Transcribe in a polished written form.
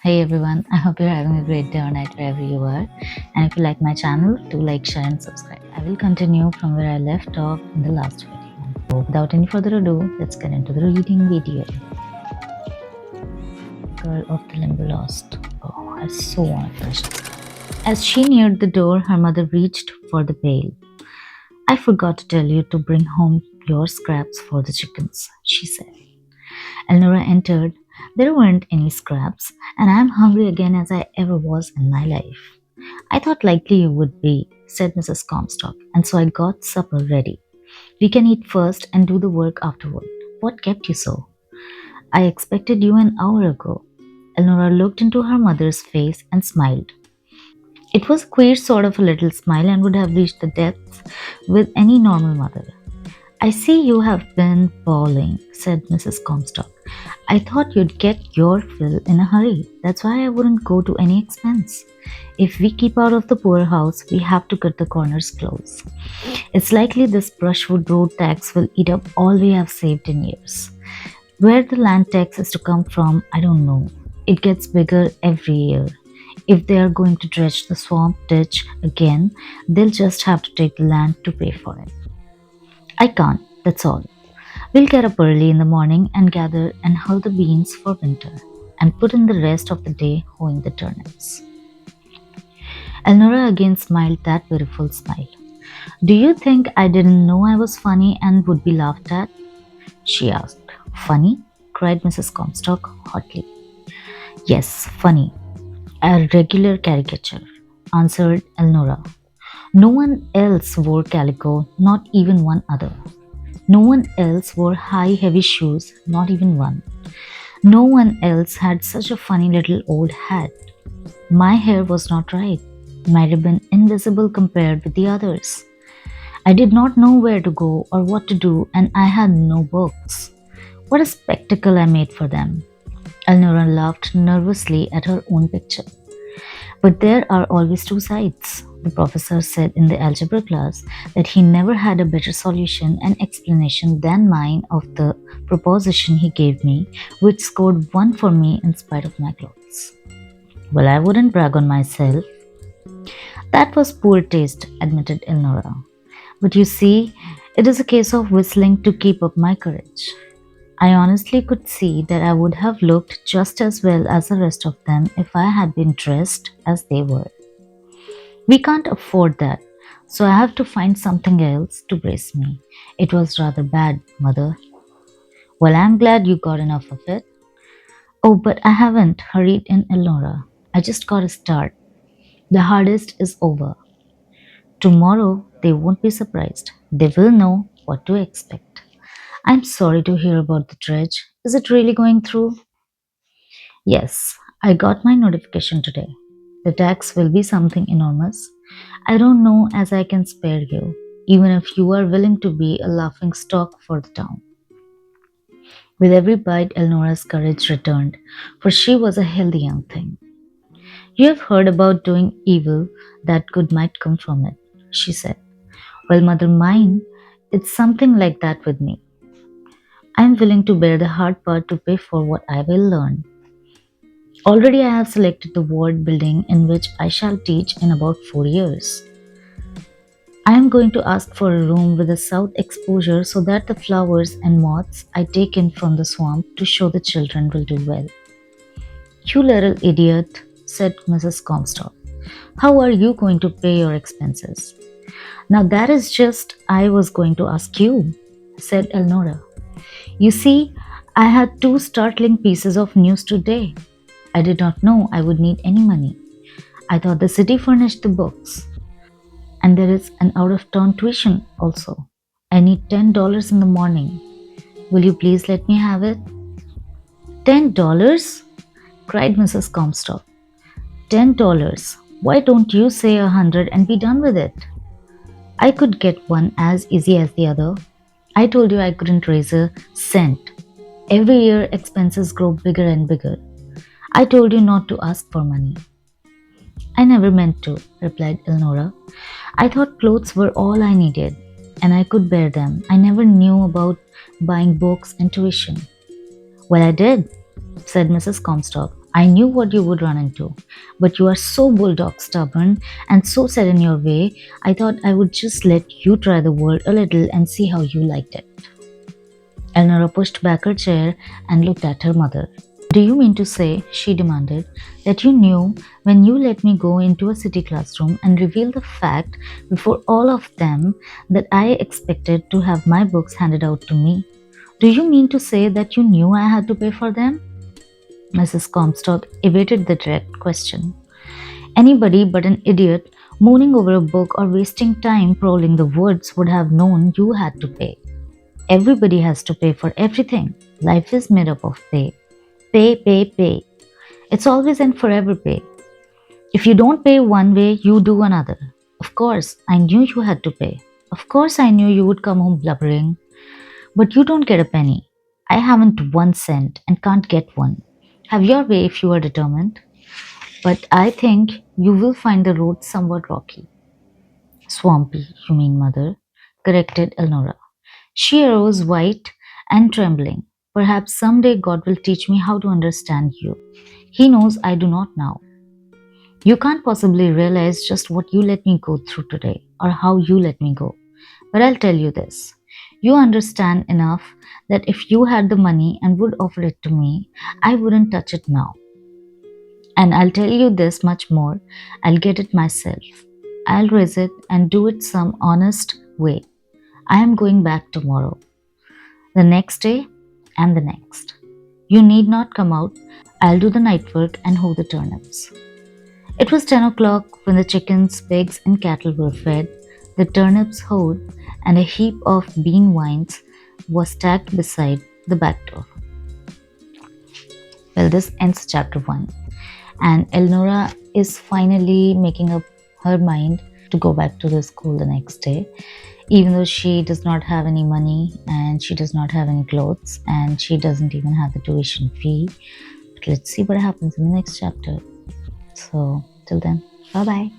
Hey everyone, I hope you're having a great day or night wherever you are. And if you like my channel, do like, share, and subscribe. I will continue from where I left off in the last video. So, without any further ado, let's get into the reading video. Girl of the Limberlost. Oh, I so want to finish this. As she neared the door, her mother reached for the pail. I forgot to tell you to bring home your scraps for the chickens, she said. Elnora entered. There weren't any scraps, and I am hungry again as I ever was in my life. I thought likely you would be, said Mrs. Comstock, and so I got supper ready. We can eat first and do the work afterward. What kept you so? I expected you an hour ago. Elnora looked into her mother's face and smiled. It was a queer sort of a little smile and would have reached the depths with any normal mother. I see you have been bawling, said Mrs. Comstock. I thought you'd get your fill in a hurry. That's why I wouldn't go to any expense. If we keep out of the poorhouse, we have to cut the corners close. It's likely this brushwood road tax will eat up all we have saved in years. Where the land tax is to come from, I don't know. It gets bigger every year. If they are going to dredge the swamp ditch again, they'll just have to take the land to pay for it. I can't, that's all. We'll get up early in the morning and gather and hull the beans for winter, and put in the rest of the day hoeing the turnips. Elnora again smiled that beautiful smile. Do you think I didn't know I was funny and would be laughed at? She asked. Funny? Cried Mrs. Comstock hotly. Yes, funny. A regular caricature, answered Elnora. No one else wore calico, not even one other. No one else wore high, heavy shoes, not even one. No one else had such a funny little old hat. My hair was not right, might have been invisible compared with the others. I did not know where to go or what to do, and I had no books. What a spectacle I made for them. Elnora laughed nervously at her own picture. But there are always two sides. The professor said in the algebra class that he never had a better solution and explanation than mine of the proposition he gave me, which scored one for me in spite of my clothes. Well, I wouldn't brag on myself. That was poor taste, admitted Elnora. But you see, it is a case of whistling to keep up my courage. I honestly could see that I would have looked just as well as the rest of them if I had been dressed as they were. We can't afford that, so I have to find something else to brace me. It was rather bad, mother. Well, I'm glad you got enough of it. Oh, but I haven't, hurried in Elnora. I just got a start. The hardest is over. Tomorrow, they won't be surprised. They will know what to expect. I'm sorry to hear about the dredge. Is it really going through? Yes, I got my notification today. The tax will be something enormous. I don't know as I can spare you, even if you are willing to be a laughing stock for the town. With every bite, Elnora's courage returned, for she was a healthy young thing. You have heard about doing evil, that good might come from it, she said. Well, mother mine, it's something like that with me. I am willing to bear the hard part to pay for what I will learn. Already I have selected the ward building in which I shall teach in about 4 years. I am going to ask for a room with a south exposure so that the flowers and moths I take in from the swamp to show the children will do well. You little idiot, said Mrs. Comstock. How are you going to pay your expenses? Now that is just I was going to ask you, said Elnora. You see, I had two startling pieces of news today. I did not know I would need any money. I thought the city furnished the books. And there is an out of town tuition also. I need $10 in the morning. Will you please let me have it? $10? Cried Mrs. Comstock. $10. Why don't you say 100 and be done with it? I could get one as easy as the other. I told you I couldn't raise a cent. Every year expenses grow bigger and bigger. I told you not to ask for money. I never meant to, replied Elnora. I thought clothes were all I needed, and I could bear them. I never knew about buying books and tuition. Well, I did, said Mrs. Comstock. I knew what you would run into, but you are so bulldog stubborn and so set in your way, I thought I would just let you try the world a little and see how you liked it. Elnora pushed back her chair and looked at her mother. Do you mean to say, she demanded, that you knew when you let me go into a city classroom and reveal the fact before all of them that I expected to have my books handed out to me? Do you mean to say that you knew I had to pay for them? Mrs. Comstock evaded the direct question. Anybody but an idiot mooning over a book or wasting time prowling the woods would have known you had to pay. Everybody has to pay for everything. Life is made up of pay. Pay, pay, pay. It's always and forever pay. If you don't pay one way, you do another. Of course, I knew you had to pay. Of course, I knew you would come home blubbering. But you don't get a penny. I haven't 1 cent and can't get one. Have your way if you are determined. But I think you will find the road somewhat rocky. Swampy, you mean, mother, corrected Elnora. She arose white and trembling. Perhaps someday God will teach me how to understand you. He knows I do not now. You can't possibly realize just what you let me go through today or how you let me go. But I'll tell you this. You understand enough that if you had the money and would offer it to me, I wouldn't touch it now. And I'll tell you this much more, I'll get it myself. I'll raise it and do it some honest way. I am going back tomorrow, the next day, and the next. You need not come out. I'll do the night work and hoe the turnips. It was 10 o'clock when the chickens, pigs, and cattle were fed, the turnips hoed, and a heap of bean vines was stacked beside the back door. Well, this ends chapter 1. And Elnora is finally making up her mind to go back to the school the next day, even though she does not have any money and she does not have any clothes and she doesn't even have the tuition fee. But let's see what happens in the next chapter. So, till then, bye bye.